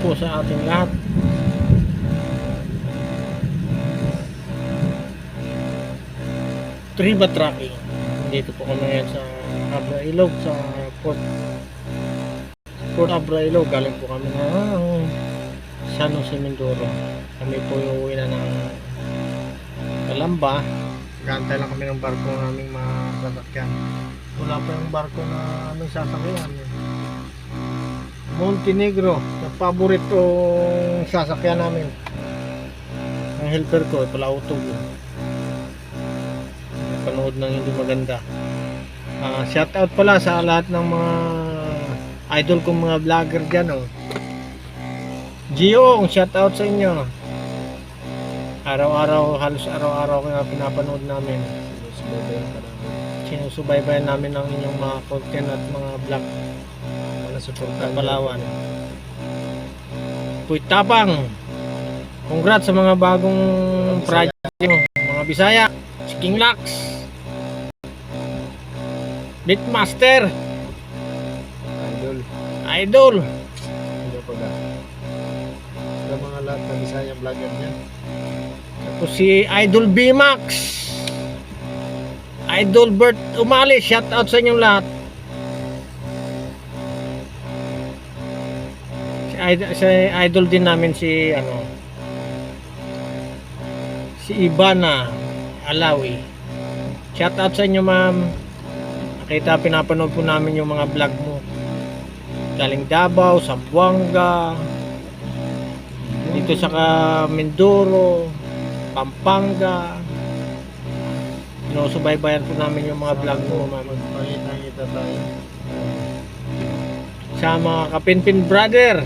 po sa ating lahat. Triba Trucking. Dito po kami ngayon sa Abra Ilog, sa Port Abra Ilog. Galing po kami ng San Jose, Mindoro. Kami po yung uwi na ng Calamba. Gantay lang kami ng barko naming masasakyan. Wala pa yung barko na aming sasakyan. Montenegro, yung paboritong sasakyan namin. Ang helper ko, palautog. Panood ng hindi maganda. Shout out pala sa lahat ng mga idol kong mga vlogger dyan. Gio, shout out sa inyo. Araw-araw, halos araw-araw ko na pinapanood namin. Sinusubaybayan namin ang inyong mga content at mga vlog. Suporta Palawan. Puy Tapang. Congrats sa mga bagong project nyo. Mga Bisaya, si King Lax, Beatmaster, Idol. Sa mga lahat ng Bisaya vlogger niya. Tapos si Idol B-Max, Idol Bert Umali, shout out sa inyong lahat. Si idol din namin si Ibana Alawi. Shout out sa inyo, ma'am. Nakita, pinapanood po namin yung mga vlog mo. Galing Davao, Zamboanga, dito sa Mindoro, Pampanga. Sinusubaybayan po namin yung mga vlog mo, ma'am. Magpakita tayo. Sa mga Kapinpin brother,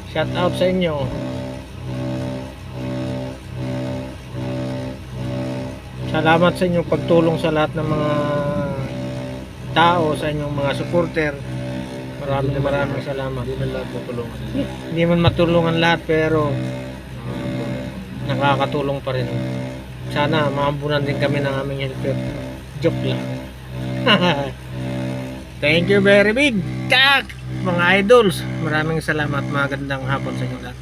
shout out sa inyo. Salamat sa inyong pagtulong sa lahat ng mga tao, sa inyong mga supporter. Maraming salamat. Hindi man lahat matulungan. Hindi man matulungan lahat, pero nakakatulong pa rin. Sana maambunan din kami ng aming helper. Joke lang. Thank you very big, mga idols. Maraming salamat. Magandang hapon sa inyo lahat.